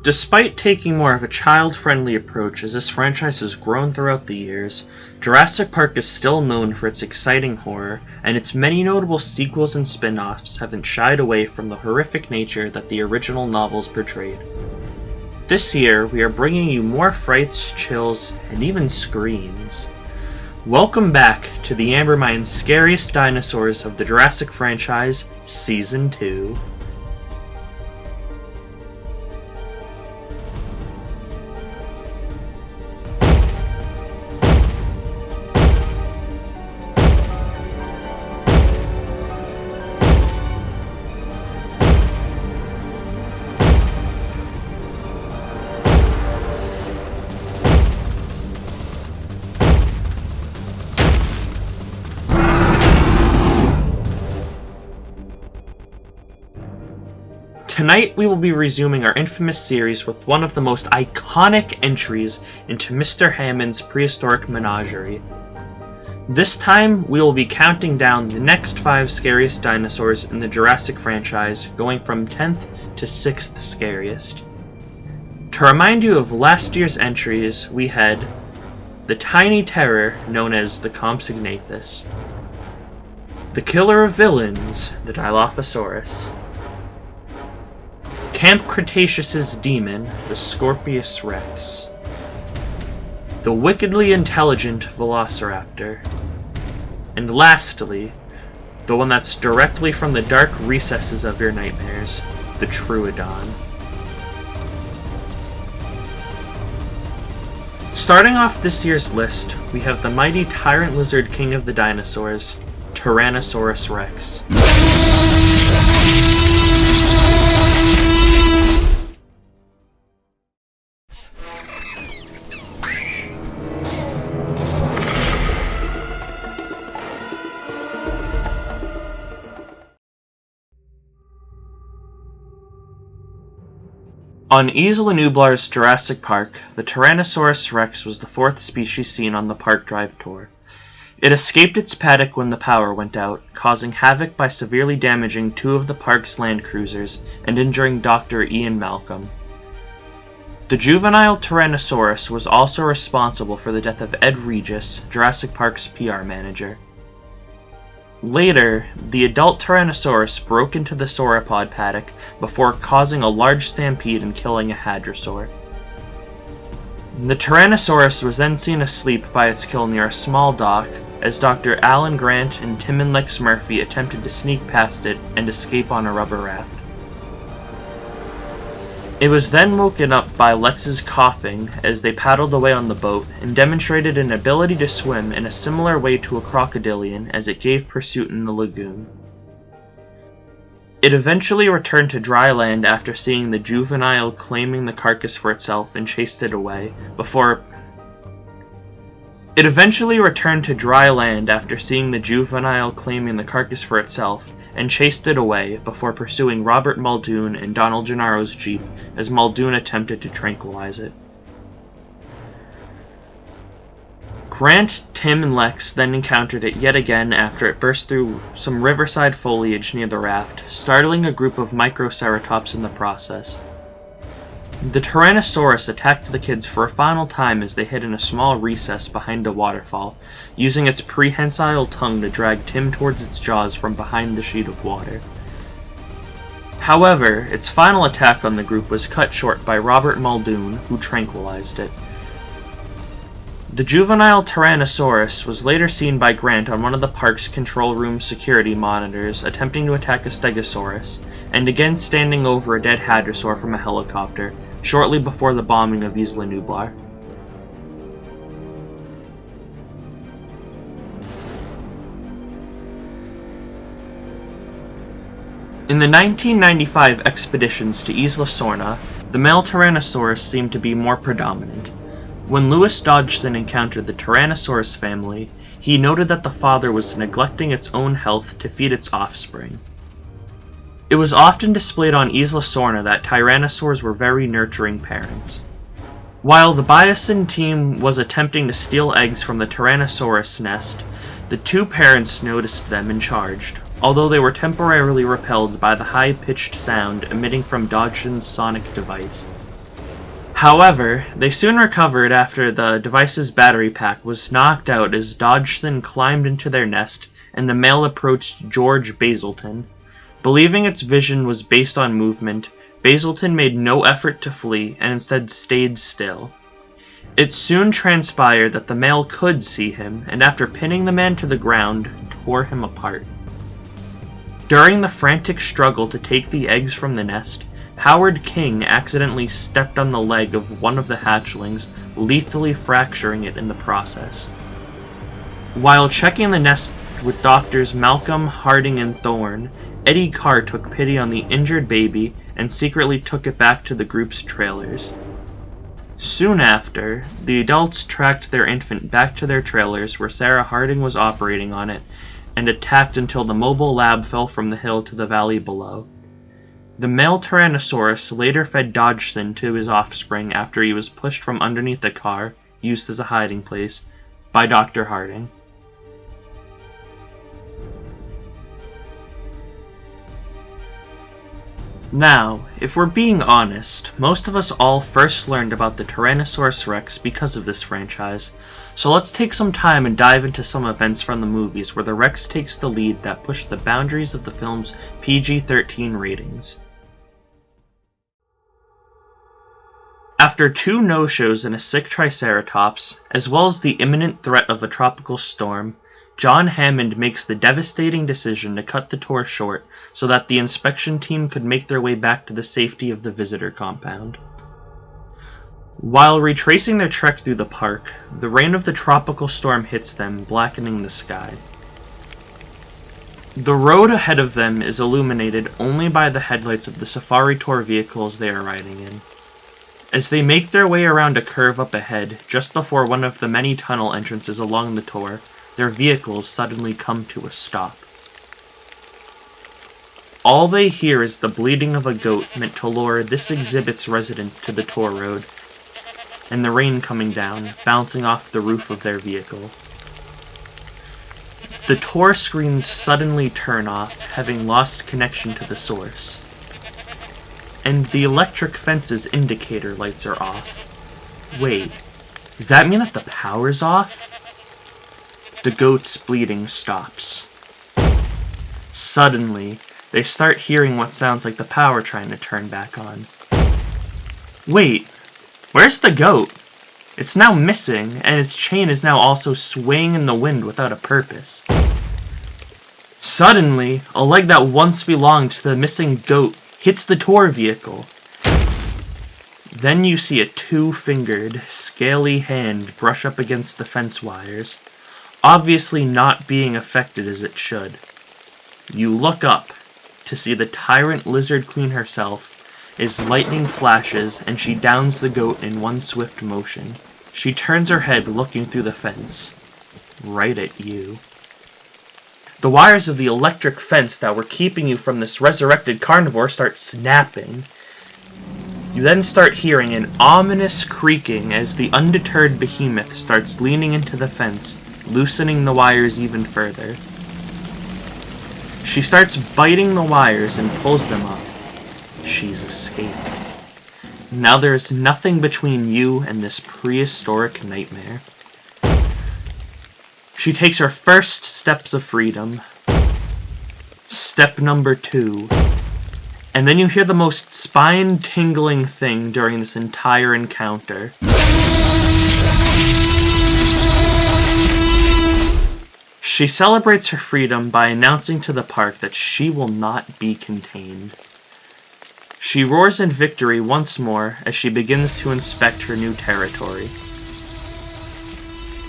Despite taking more of a child-friendly approach as this franchise has grown throughout the years, Jurassic Park is still known for its exciting horror, and its many notable sequels and spin-offs haven't shied away from the horrific nature that the original novels portrayed. This year, we are bringing you more frights, chills, and even screams. Welcome back to the Ambermine's Scariest Dinosaurs of the Jurassic Franchise, Season 2. Tonight we will be resuming our infamous series with one of the most iconic entries into Mr. Hammond's prehistoric menagerie. This time we will be counting down the next 5 scariest dinosaurs in the Jurassic franchise, going from 10th to 6th scariest. To remind you of last year's entries, we had the tiny terror known as the Compsognathus, the killer of villains, the Dilophosaurus, Camp Cretaceous' demon, the Scorpius Rex, the wickedly intelligent Velociraptor, and lastly, the one that's directly from the dark recesses of your nightmares, the Troodon. Starting off this year's list, we have the mighty tyrant lizard king of the dinosaurs, Tyrannosaurus Rex. On Isla Nublar's Jurassic Park, the Tyrannosaurus Rex was the 4th species seen on the Park Drive tour. It escaped its paddock when the power went out, causing havoc by severely damaging 2 of the park's land cruisers and injuring Dr. Ian Malcolm. The juvenile Tyrannosaurus was also responsible for the death of Ed Regis, Jurassic Park's PR manager. Later, the adult Tyrannosaurus broke into the sauropod paddock before causing a large stampede and killing a hadrosaur. The Tyrannosaurus was then seen asleep by its kill near a small dock as Dr. Alan Grant and Tim and Lex Murphy attempted to sneak past it and escape on a rubber raft. It was then woken up by Lex's coughing as they paddled away on the boat and demonstrated an ability to swim in a similar way to a crocodilian as it gave pursuit in the lagoon. It eventually returned to dry land after seeing the juvenile claiming the carcass for itself and chased it away, before pursuing Robert Muldoon and Donald Gennaro's Jeep as Muldoon attempted to tranquilize it. Grant, Tim, and Lex then encountered it yet again after it burst through some riverside foliage near the raft, startling a group of Microceratops in the process. The Tyrannosaurus attacked the kids for a final time as they hid in a small recess behind a waterfall, using its prehensile tongue to drag Tim towards its jaws from behind the sheet of water. However, its final attack on the group was cut short by Robert Muldoon, who tranquilized it. The juvenile Tyrannosaurus was later seen by Grant on one of the park's control room security monitors attempting to attack a Stegosaurus, and again standing over a dead hadrosaur from a helicopter, shortly before the bombing of Isla Nublar. In the 1995 expeditions to Isla Sorna, the male Tyrannosaurus seemed to be more predominant. When Lewis Dodgson encountered the Tyrannosaurus family, he noted that the father was neglecting its own health to feed its offspring. It was often displayed on Isla Sorna that Tyrannosaurs were very nurturing parents. While the Bison team was attempting to steal eggs from the Tyrannosaurus nest, the two parents noticed them and charged, although they were temporarily repelled by the high-pitched sound emitting from Dodgson's sonic device. However, they soon recovered after the device's battery pack was knocked out as Dodgson climbed into their nest and the male approached George Basilton. Believing its vision was based on movement, Basilton made no effort to flee and instead stayed still. It soon transpired that the male could see him, and after pinning the man to the ground, tore him apart. During the frantic struggle to take the eggs from the nest, Howard King accidentally stepped on the leg of one of the hatchlings, lethally fracturing it in the process. While checking the nest with doctors Malcolm, Harding, and Thorne, Eddie Carr took pity on the injured baby and secretly took it back to the group's trailers. Soon after, the adults tracked their infant back to their trailers where Sarah Harding was operating on it and attacked until the mobile lab fell from the hill to the valley below. The male Tyrannosaurus later fed Dodgson to his offspring after he was pushed from underneath the car, used as a hiding place, by Dr. Harding. Now, if we're being honest, most of us all first learned about the Tyrannosaurus Rex because of this franchise, so let's take some time and dive into some events from the movies where the Rex takes the lead that push the boundaries of the film's PG-13 ratings. After 2 no-shows and a sick Triceratops, as well as the imminent threat of a tropical storm, John Hammond makes the devastating decision to cut the tour short so that the inspection team could make their way back to the safety of the visitor compound. While retracing their trek through the park, the rain of the tropical storm hits them, blackening the sky. The road ahead of them is illuminated only by the headlights of the safari tour vehicles they are riding in. As they make their way around a curve up ahead, just before one of the many tunnel entrances along the tour, their vehicles suddenly come to a stop. All they hear is the bleating of a goat meant to lure this exhibit's resident to the tour road, and the rain coming down, bouncing off the roof of their vehicle. The tour screens suddenly turn off, having lost connection to the source. And the electric fence's indicator lights are off. Wait, does that mean that the power's off? The goat's bleeding stops. Suddenly, they start hearing what sounds like the power trying to turn back on. Wait, where's the goat? It's now missing, and its chain is now also swaying in the wind without a purpose. Suddenly, a leg that once belonged to the missing goat hits the tour vehicle. Then you see a 2-fingered, scaly hand brush up against the fence wires, obviously not being affected as it should. You look up to see the tyrant lizard queen herself as lightning flashes and she downs the goat in one swift motion. She turns her head looking through the fence, right at you. The wires of the electric fence that were keeping you from this resurrected carnivore start snapping. You then start hearing an ominous creaking as the undeterred behemoth starts leaning into the fence, loosening the wires even further. She starts biting the wires and pulls them up. She's escaped. Now there is nothing between you and this prehistoric nightmare. She takes her first steps of freedom. Step number 2. And then you hear the most spine-tingling thing during this entire encounter. She celebrates her freedom by announcing to the park that she will not be contained. She roars in victory once more as she begins to inspect her new territory.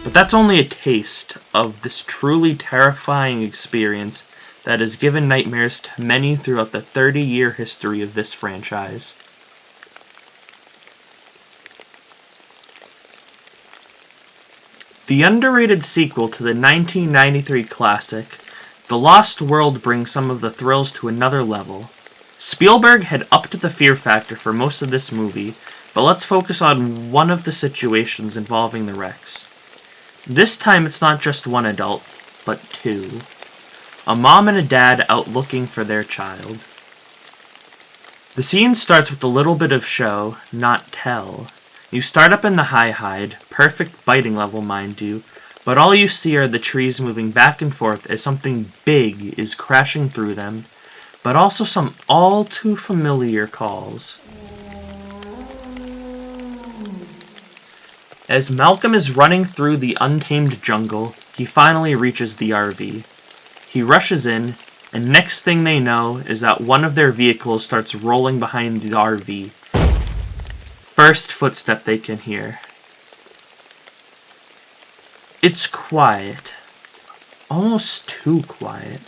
But that's only a taste of this truly terrifying experience that has given nightmares to many throughout the 30-year history of this franchise. The underrated sequel to the 1993 classic, The Lost World, brings some of the thrills to another level. Spielberg had upped the fear factor for most of this movie, but let's focus on one of the situations involving the Rex. This time it's not just one adult, but two. A mom and a dad out looking for their child. The scene starts with a little bit of show, not tell. You start up in the high hide, perfect biting level mind you, but all you see are the trees moving back and forth as something big is crashing through them, but also some all too familiar calls. As Malcolm is running through the untamed jungle, he finally reaches the RV. He rushes in, and next thing they know is that one of their vehicles starts rolling behind the RV. First footstep they can hear. It's quiet. Almost too quiet.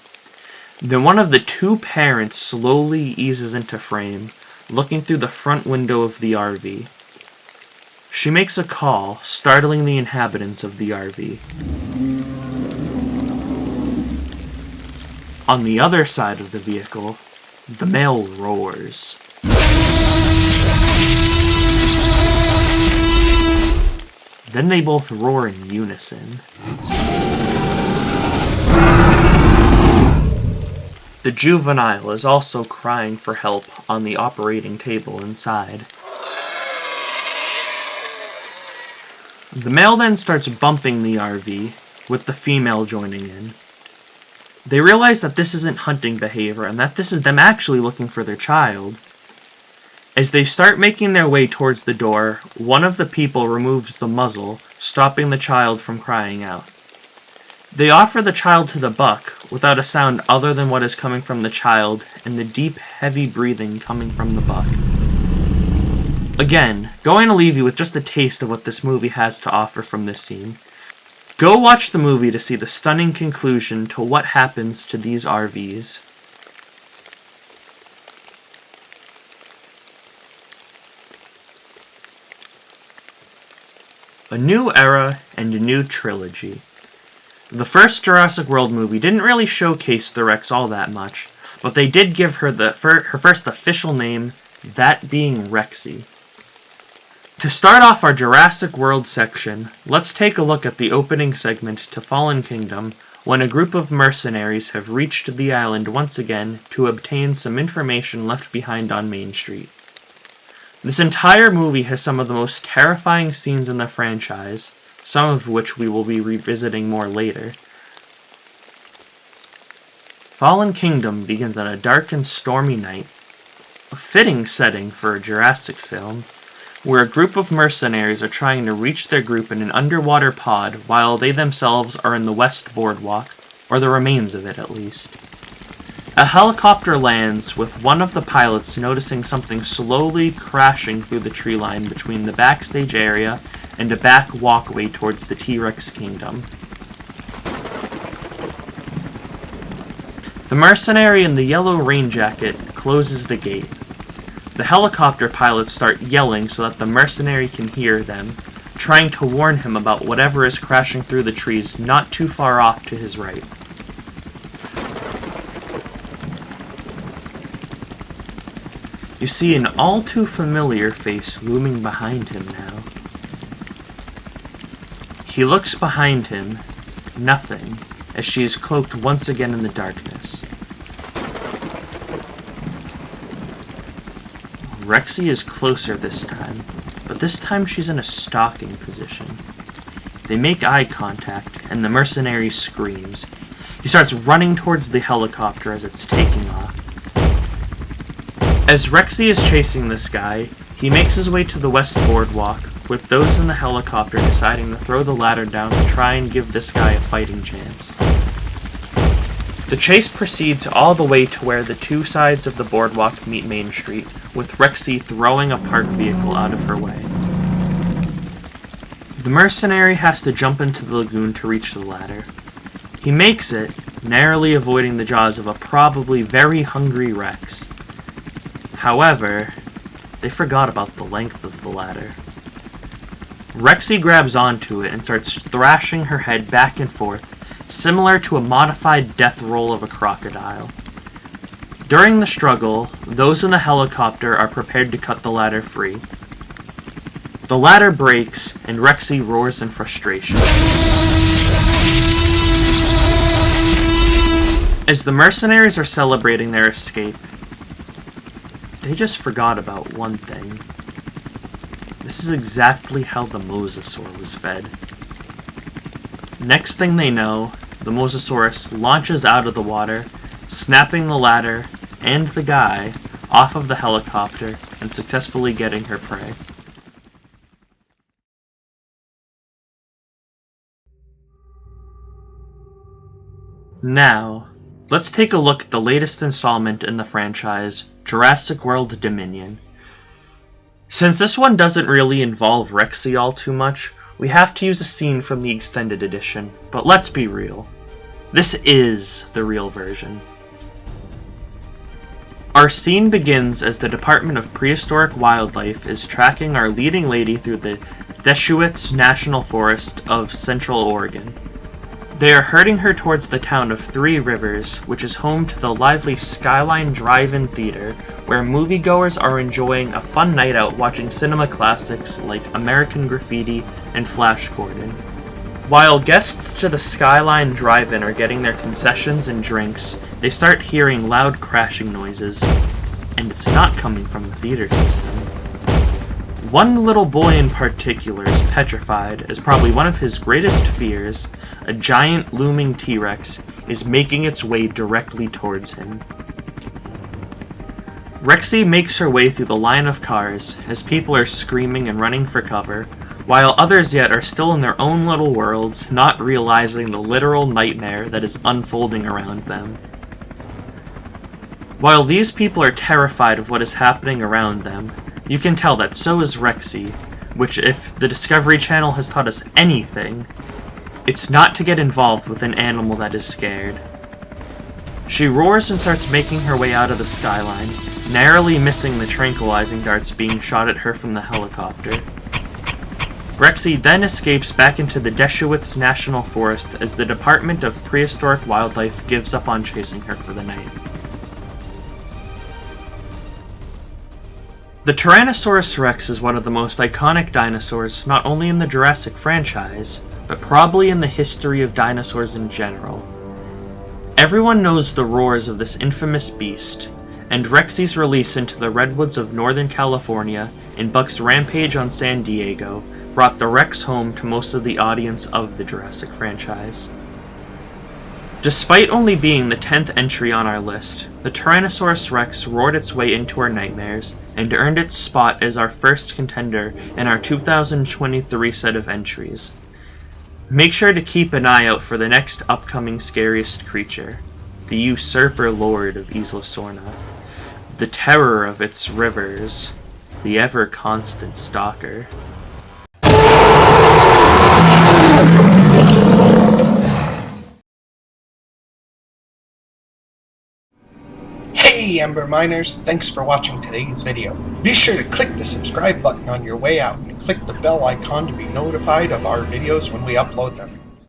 Then one of the two parents slowly eases into frame, looking through the front window of the RV. She makes a call, startling the inhabitants of the RV. On the other side of the vehicle, the male roars. Then they both roar in unison. The juvenile is also crying for help on the operating table inside. The male then starts bumping the RV, with the female joining in. They realize that this isn't hunting behavior and that this is them actually looking for their child. As they start making their way towards the door, one of the people removes the muzzle, stopping the child from crying out. They offer the child to the buck, without a sound other than what is coming from the child and the deep, heavy breathing coming from the buck. Again, going to leave you with just a taste of what this movie has to offer from this scene. Go watch the movie to see the stunning conclusion to what happens to these RVs. A new era and a new trilogy. The first Jurassic World movie didn't really showcase the Rex all that much, but they did give her her first official name, that being Rexy. To start off our Jurassic World section, let's take a look at the opening segment to Fallen Kingdom, when a group of mercenaries have reached the island once again to obtain some information left behind on Main Street. This entire movie has some of the most terrifying scenes in the franchise, some of which we will be revisiting more later. Fallen Kingdom begins on a dark and stormy night, a fitting setting for a Jurassic film, where a group of mercenaries are trying to reach their group in an underwater pod while they themselves are in the West Boardwalk, or the remains of it at least. A helicopter lands, with one of the pilots noticing something slowly crashing through the tree line between the backstage area and a back walkway towards the T-Rex Kingdom. The mercenary in the yellow rain jacket closes the gate. The helicopter pilots start yelling so that the mercenary can hear them, trying to warn him about whatever is crashing through the trees not too far off to his right. You see an all too familiar face looming behind him now. He looks behind him, nothing, as she is cloaked once again in the darkness. Rexy is closer this time, but this time she's in a stalking position. They make eye contact, and the mercenary screams. He starts running towards the helicopter as it's taking off. As Rexy is chasing this guy, he makes his way to the West Boardwalk, with those in the helicopter deciding to throw the ladder down to try and give this guy a fighting chance. The chase proceeds all the way to where the two sides of the boardwalk meet Main Street, with Rexy throwing a parked vehicle out of her way. The mercenary has to jump into the lagoon to reach the ladder. He makes it, narrowly avoiding the jaws of a probably very hungry Rex. However, they forgot about the length of the ladder. Rexy grabs onto it and starts thrashing her head back and forth, similar to a modified death roll of a crocodile. During the struggle, those in the helicopter are prepared to cut the ladder free. The ladder breaks, and Rexy roars in frustration. As the mercenaries are celebrating their escape, they just forgot about one thing. This is exactly how the mosasaur was fed. Next thing they know, the mosasaurus launches out of the water, snapping the ladder and the guy off of the helicopter and successfully getting her prey. Now, let's take a look at the latest installment in the franchise, Jurassic World Dominion. Since this one doesn't really involve Rexy all too much, we have to use a scene from the extended edition, but let's be real. This is the real version. Our scene begins as the Department of Prehistoric Wildlife is tracking our leading lady through the Deschutes National Forest of Central Oregon. They are herding her towards the town of Three Rivers, which is home to the lively Skyline Drive-In Theater, where moviegoers are enjoying a fun night out watching cinema classics like American Graffiti and Flash Gordon. While guests to the Skyline Drive-In are getting their concessions and drinks, they start hearing loud crashing noises, and it's not coming from the theater system. One little boy in particular is petrified, as probably one of his greatest fears, a giant looming T-Rex, is making its way directly towards him. Rexy makes her way through the line of cars, as people are screaming and running for cover, while others yet are still in their own little worlds, not realizing the literal nightmare that is unfolding around them. While these people are terrified of what is happening around them, you can tell that so is Rexy, which, if the Discovery Channel has taught us anything, it's not to get involved with an animal that is scared. She roars and starts making her way out of the skyline, narrowly missing the tranquilizing darts being shot at her from the helicopter. Rexy then escapes back into the Deschutes National Forest as the Department of Prehistoric Wildlife gives up on chasing her for the night. The Tyrannosaurus Rex is one of the most iconic dinosaurs not only in the Jurassic franchise, but probably in the history of dinosaurs in general. Everyone knows the roars of this infamous beast, and Rexy's release into the redwoods of Northern California and Buck's rampage on San Diego brought the Rex home to most of the audience of the Jurassic franchise. Despite only being the 10th entry on our list, the Tyrannosaurus Rex roared its way into our nightmares and earned its spot as our first contender in our 2023 set of entries. Make sure to keep an eye out for the next upcoming scariest creature, the Usurper Lord of Isla Sorna, the terror of its rivers, the ever-constant stalker. Hey Ember Miners, thanks for watching today's video. Be sure to click the subscribe button on your way out and click the bell icon to be notified of our videos when we upload them.